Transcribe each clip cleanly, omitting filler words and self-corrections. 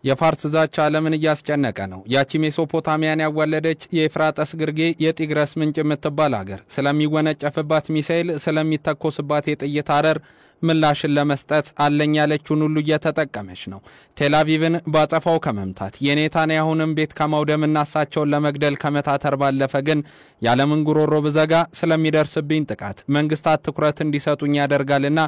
የፋርስ ዛቻ ዓለምን እያስጨነቀ ነው። ያቺ ሜሶፖታሚያን ያዋለደች የኤፍራጥስ ግርጌ የጢግረስ ምንጭ የምትባል ሀገር ስለሚወነጨፍባት ሚሳኤል ስለሚተኮስባት የጥይት አረር ምላሽን ለመስጠት አለኝ ያለችውን ሁሉ እየተጠቀመች ነው። ቴልአቪቭን ባጸፋው ከመምታት የኔታንያሁንም ቤት ከማውደምና እሳቸውን ለመግደል ከመታተር ባለፈ ግን ያለምን ጉሮሮ ብዘጋ ስለሚደርስብኝ ጥቃት መንግስታት ትኩረት እንዲሰጡኝ ያደርጋልና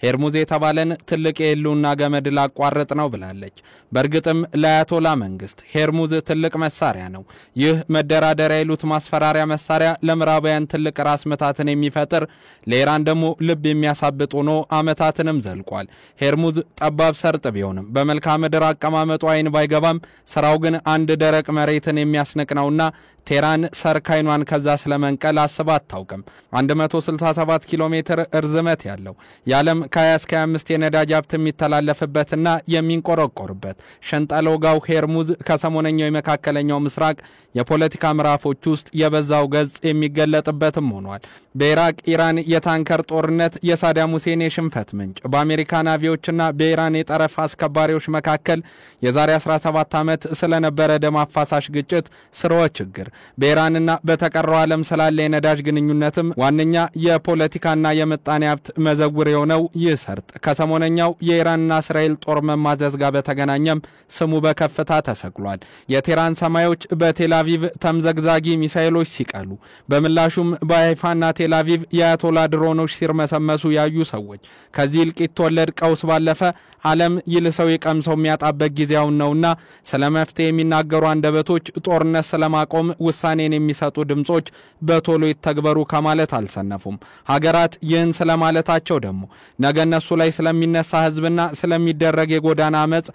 ሄርሙዝ የተባለን ትልቅ የህልውና ገመድ ላቋርጥ ነው ብላለች። በእርግጥም ለአያቶላ መንግስት ሄርሙዝ ትልቅ መሳሪያ ነው። ይህ መደራደሪያ ይሉት ማስፈራሪያ መሳሪያ ለምዕራባውያን ትልቅ ራስ ምታትን የሚፈጥር ለኢራን ደግሞ ልብ የሚያሳብጥ ሆኖ አመታትንም ዘልቋል። ሄርሙዝ ጠባብ ሰርጥ ቢሆንም በመልክዓ ምድር አቀማመጡ አይን ባይገባም ስራው ግን አንድ ደረቅ መሬትን የሚያስነቅነውና ቴራን ሰርካይኗን ከዛ ስለመንቀል አስባ አታውቅም። 167 ኪሎ ሜትር እርዝመት ያለው የዓለም ከ25 የነዳጅ ሀብት የሚተላለፍበትና የሚንቆረቆርበት ሸንጠሎጋው ሄርሙዝ ከሰሞነኛው የመካከለኛው ምስራቅ የፖለቲካ ምዕራፎች ውስጥ የበዛው ገጽ የሚገለጥበትም ሆኗል። በኢራቅ ኢራን የታንከር ጦርነት የሳዳም ሁሴን የሽንፈት ምንጭ፣ በአሜሪካ ናቪዎችና በኢራን የጠረፍ አስከባሪዎች መካከል የዛሬ 17 ዓመት ስለነበረ ደም አፋሳሽ ግጭት ስርወ ችግር፣ በኢራንና በተቀረው ዓለም ስላለ የነዳጅ ግንኙነትም ዋነኛ የፖለቲካና የምጣኔ ሀብት መዘውር የሆነው ይህ ሰርጥ ከሰሞነኛው የኢራንና እስራኤል ጦር መማዘዝ ጋር በተገናኘም ስሙ በከፍታ ተሰቅሏል። የቴራን ሰማዮች በቴልአቪቭ ተምዘግዛጊ ሚሳኤሎች ሲቀሉ፣ በምላሹም በሃይፋና ቴልአቪቭ የአያቶላ ድሮኖች ሲርመሰመሱ ያዩ ሰዎች ከዚህ እልቂት ወለድ ቀውስ ባለፈ ዓለም ይልሰው የቀምሰው የሚያጣበት ጊዜያውን ነውና ስለ መፍትሄ የሚናገሩ አንደበቶች ጦርነት ስለማቆም ውሳኔን የሚሰጡ ድምጾች በቶሎ ይተግበሩ ከማለት አልሰነፉም። ሀገራት ይህን ስለማለታቸው ደግሞ ነገ እነሱ ላይ ስለሚነሳ ህዝብና ስለሚደረግ የጎዳና አመጽ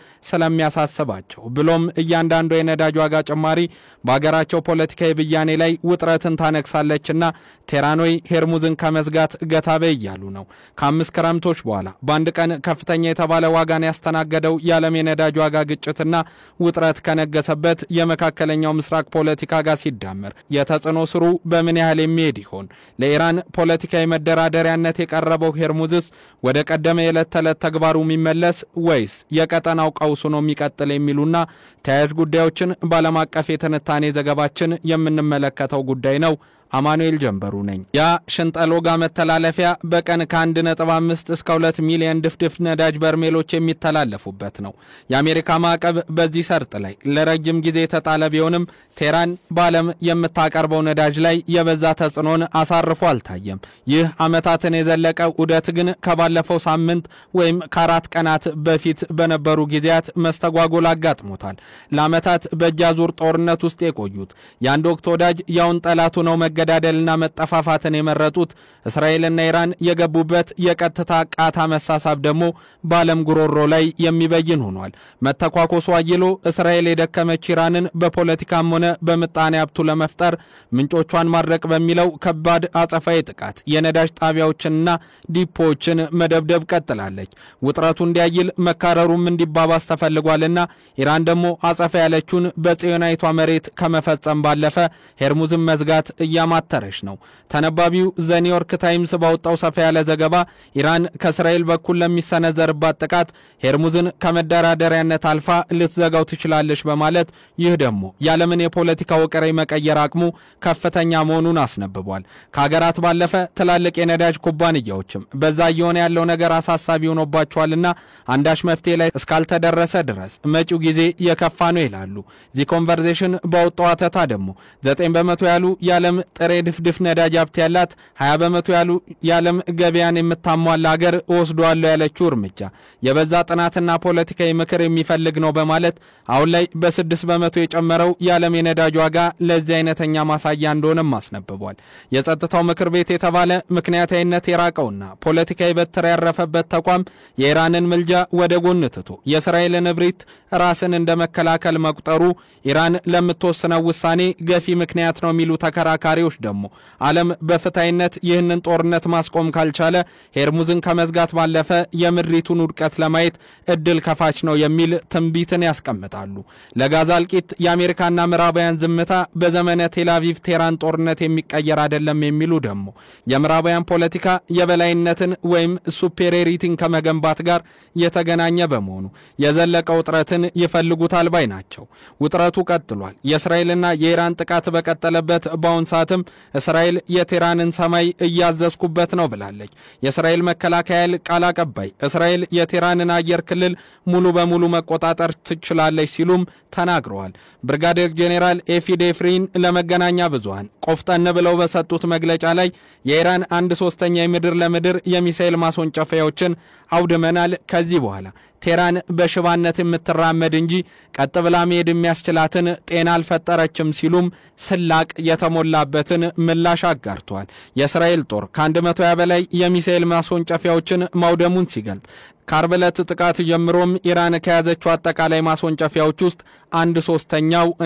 ስለሚያሳስባቸው ብሎም እያንዳንዱ የነዳጅ ዋጋ ጭማሪ በሀገራቸው ፖለቲካዊ ብያኔ ላይ ውጥረትን ታነክሳለችና ቴራኖይ ሄርሙዝን ከመዝጋት ገታበ እያሉ ነው። ከአምስት ክረምቶች በኋላ በአንድ ቀን ከፍተኛ የተባለ ዋጋን ያስተናገደው የዓለም የነዳጅ ዋጋ ግጭትና ውጥረት ከነገሰበት የመካከለኛው ምስራቅ ፖለቲካ ጋር ሲዳመር የተጽዕኖ ስሩ በምን ያህል የሚሄድ ይሆን? ለኢራን ፖለቲካዊ መደራደሪያነት የቀረበው ሄርሙዝስ ወደ ቀደመ የዕለት ተዕለት ተግባሩ የሚመለስ ወይስ የቀጠናው ቀውስ ነው የሚቀጥል የሚሉና ተያያዥ ጉዳዮችን በዓለም አቀፍ የትንታኔ ዘገባችን የምንመለከተው ጉዳይ ነው። አማኑኤል ጀንበሩ ነኝ። ያ ሸንጠሎጋ መተላለፊያ በቀን ከ1.5 እስከ 2 ሚሊዮን ድፍድፍ ነዳጅ በርሜሎች የሚተላለፉበት ነው። የአሜሪካ ማዕቀብ በዚህ ሰርጥ ላይ ለረጅም ጊዜ የተጣለ ቢሆንም ቴራን በዓለም የምታቀርበው ነዳጅ ላይ የበዛ ተጽዕኖን አሳርፎ አልታየም። ይህ ዓመታትን የዘለቀ ዑደት ግን ከባለፈው ሳምንት ወይም ከ4 ቀናት በፊት በነበሩ ጊዜያት መስተጓጎል አጋጥሞታል። ለዓመታት በእጃዙር ጦርነት ውስጥ የቆዩት የአንድ ወቅት ወዳጅ ያውን ጠላቱ ነው መገዳደልና መጠፋፋትን የመረጡት እስራኤልና ኢራን የገቡበት የቀጥታ ቃታ መሳሳብ ደግሞ በዓለም ጉሮሮ ላይ የሚበይን ሆኗል። መተኳኮሱ አይሎ እስራኤል የደከመች ኢራንን በፖለቲካም ሆነ በምጣኔ ሀብቱ ለመፍጠር ምንጮቿን ማድረቅ በሚለው ከባድ አጸፋዊ ጥቃት የነዳጅ ጣቢያዎችንና ዲፖዎችን መደብደብ ቀጥላለች። ውጥረቱ እንዲያይል መካረሩም እንዲባባስ ተፈልጓልና ኢራን ደግሞ አጸፋ ያለችውን በጽዮናዊቷ መሬት ከመፈጸም ባለፈ ሄርሙዝን መዝጋት እያማተረች ነው። ተነባቢው ዘ ኒውዮርክ ታይምስ ባወጣው ሰፋ ያለ ዘገባ ኢራን ከእስራኤል በኩል ለሚሰነዘርባት ጥቃት ሄርሙዝን ከመደራደሪያነት አልፋ ልትዘጋው ትችላለች በማለት ይህ ደግሞ የዓለምን የፖለቲካ ወቀሬ መቀየር አቅሙ ከፍተኛ መሆኑን አስነብቧል። ከሀገራት ባለፈ ትላልቅ የነዳጅ ኩባንያዎችም በዛ እየሆነ ያለው ነገር አሳሳቢ ሆኖባቸዋልና አንዳች መፍትሄ ላይ እስካልተደረሰ ድረስ መጪው ጊዜ የከፋ ነው ይላሉ። ዚ ኮንቨርሴሽን ባወጣው አተታ ደግሞ 9% ያሉ የዓለም ጥሬ ድፍድፍ ነዳጅ ሀብት ያላት 20% ያሉ የዓለም ገበያን የምታሟላ ሀገር ወስዷለው ያለችው እርምጃ የበዛ ጥናትና ፖለቲካዊ ምክር የሚፈልግ ነው በማለት አሁን ላይ በ6% የጨመረው የዓለም የነዳጅ ዋጋ ለዚህ አይነተኛ ማሳያ እንደሆነም አስነብቧል። የጸጥታው ምክር ቤት የተባለ ምክንያታዊነት የራቀውና ፖለቲካዊ በትር ያረፈበት ተቋም የኢራንን ምልጃ ወደ ጎን ትቶ የእስራኤልን እብሪት ራስን እንደመከላከል መቁጠሩ ኢራን ለምትወስነው ውሳኔ ገፊ ምክንያት ነው የሚሉ ተከራካሪዎች ተንታኞች ደግሞ ዓለም በፍትሃይነት ይህንን ጦርነት ማስቆም ካልቻለ ሄርሙዝን ከመዝጋት ባለፈ የምድሪቱን ውድቀት ለማየት እድል ከፋች ነው የሚል ትንቢትን ያስቀምጣሉ። ለጋዛ እልቂት የአሜሪካና ምዕራባውያን ዝምታ በዘመነ ቴልአቪቭ ቴህራን ጦርነት የሚቀየር አይደለም የሚሉ ደግሞ የምዕራባውያን ፖለቲካ የበላይነትን ወይም ሱፔሪዮሪቲን ከመገንባት ጋር የተገናኘ በመሆኑ የዘለቀ ውጥረትን ይፈልጉታል ባይ ናቸው። ውጥረቱ ቀጥሏል። የእስራኤልና የኢራን ጥቃት በቀጠለበት በአሁን ሰዓትም እስራኤል የቴህራንን ሰማይ እያዘዝኩበት ነው ብላለች። የእስራኤል መከላከያ ቃል አቀባይ እስራኤል የቴህራንን አየር ክልል ሙሉ በሙሉ መቆጣጠር ትችላለች ሲሉም ተናግረዋል። ብርጋዴር ጄኔራል ኤፊ ዴፍሪን ለመገናኛ ብዙሃን ቆፍጠን ብለው በሰጡት መግለጫ ላይ የኢራን 1/3 የምድር ለምድር የሚሳኤል ማስወንጨፊያዎችን አውድመናል። ከዚህ በኋላ ቴህራን በሽባነት የምትራመድ እንጂ ቀጥ ብላ መሄድ የሚያስችላትን ጤና አልፈጠረችም ሲሉም ስላቅ የተሞላበትን ምላሽ አጋርቷል። የእስራኤል ጦር ከ120 በላይ የሚሳኤል ማስወንጨፊያዎችን ማውደሙን ሲገልጥ ከአርብ ዕለት ጥቃት ጀምሮም ኢራን ከያዘችው አጠቃላይ ማስወንጨፊያዎች ውስጥ 1/3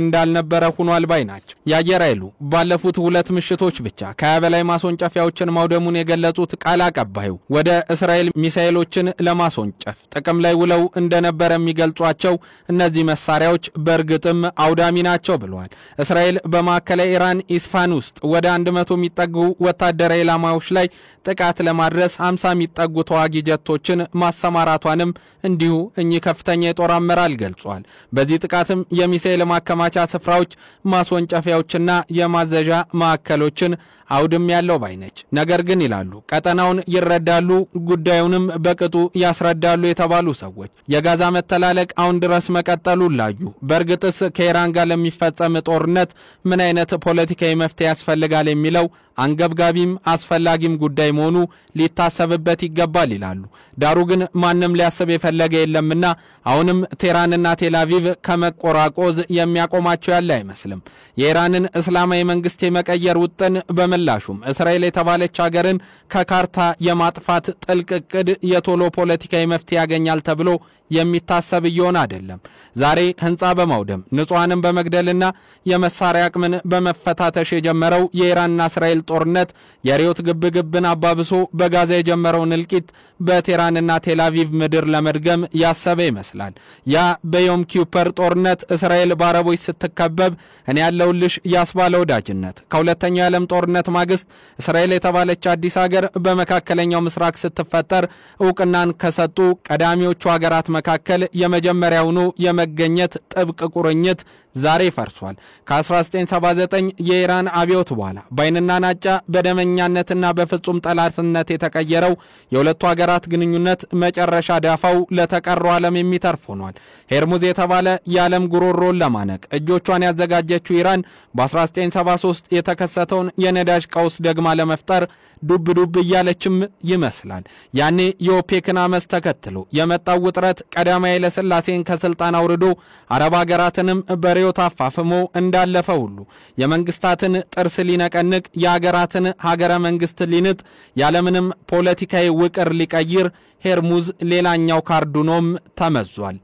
እንዳልነበረ ሆኗል ባይ ናቸው። የአየር ኃይሉ ባለፉት 2 ምሽቶች ብቻ ከ20 በላይ ማስወንጨፊያዎችን ማውደሙን የገለጹት ቃል አቀባዩ ወደ እስራኤል ሚሳኤሎችን ለማስወንጨፍ ጥቅም ላይ ውለው እንደነበረ የሚገልጿቸው እነዚህ መሳሪያዎች በእርግጥም አውዳሚ ናቸው ብለዋል። እስራኤል በማዕከላዊ ኢራን ኢስፋን ውስጥ ወደ 100 የሚጠጉ ወታደራዊ ኢላማዎች ላይ ጥቃት ለማድረስ 50 የሚጠጉ ተዋጊ ጀቶችን ማሰማራቷንም እንዲሁ እኚህ ከፍተኛ የጦር አመራር ገልጿል። በዚህ ጥቃትም የሚሳኤል ማከማቻ ስፍራዎች፣ ማስወንጨፊያዎችና የማዘዣ ማዕከሎችን አውድም ያለው ባይነች። ነገር ግን ይላሉ ቀጠናውን ይረዳሉ ጉዳዩንም በቅጡ ያስረዳሉ የተባሉ ሰዎች የጋዛ መተላለቅ አሁን ድረስ መቀጠሉ ላዩ በእርግጥስ ከኢራን ጋር ለሚፈጸም ጦርነት ምን አይነት ፖለቲካዊ መፍትሄ ያስፈልጋል የሚለው አንገብጋቢም አስፈላጊም ጉዳይ መሆኑ ሊታሰብበት ይገባል ይላሉ። ዳሩ ግን ማንም ሊያስብ የፈለገ የለምና አሁንም ቴህራንና ቴልአቪቭ ከመቆራቆዝ የሚያቆማቸው ያለ አይመስልም። የኢራንን እስላማዊ መንግስት የመቀየር ውጥን በመላሹም እስራኤል የተባለች ሀገርን ከካርታ የማጥፋት ጥልቅ ዕቅድ የቶሎ ፖለቲካዊ መፍትሄ ያገኛል ተብሎ የሚታሰብ ይሆን አይደለም። ዛሬ ህንጻ በማውደም ንጹሃንን በመግደልና የመሳሪያ አቅምን በመፈታተሽ የጀመረው የኢራንና እስራኤል ጦርነት የሪዮት ግብግብን አባብሶ በጋዛ የጀመረውን እልቂት በቴህራንና ቴልአቪቭ ምድር ለመድገም ያሰበ ይመስላል። ያ በዮም ኪፐር ጦርነት እስራኤል በአረቦች ስትከበብ እኔ ያለውልሽ ያስባለ ወዳጅነት ከሁለተኛው የዓለም ጦርነት ማግስት እስራኤል የተባለች አዲስ ሀገር በመካከለኛው ምስራቅ ስትፈጠር ዕውቅናን ከሰጡ ቀዳሚዎቹ ሀገራት መካከል የመጀመሪያው ነው የመገኘት ጥብቅ ቁርኝት ዛሬ ፈርሷል። ከ1979 የኢራን አብዮት በኋላ ባይንና ናጫ በደመኛነትና በፍጹም ጠላትነት የተቀየረው የሁለቱ ሀገራት ግንኙነት መጨረሻ ዳፋው ለተቀረው ዓለም የሚተርፍ ሆኗል። ሄርሙዝ የተባለ የዓለም ጉሮሮን ለማነቅ እጆቿን ያዘጋጀችው ኢራን በ1973 የተከሰተውን የነዳጅ ቀውስ ደግማ ለመፍጠር ዱብ ዱብ እያለችም ይመስላል። ያኔ የኦፔክን አመፅ ተከትሎ የመጣው ውጥረት ቀዳማዊ ኃይለ ሥላሴን ከስልጣን አውርዶ አረብ ሀገራትንም በሪዮት አፋፍሞ እንዳለፈ ሁሉ የመንግስታትን ጥርስ ሊነቀንቅ የሀገራትን ሀገረ መንግስት ሊንጥ ያለምንም ፖለቲካዊ ውቅር ሊቀይር ሄርሙዝ ሌላኛው ካርዱኖም ተመዟል።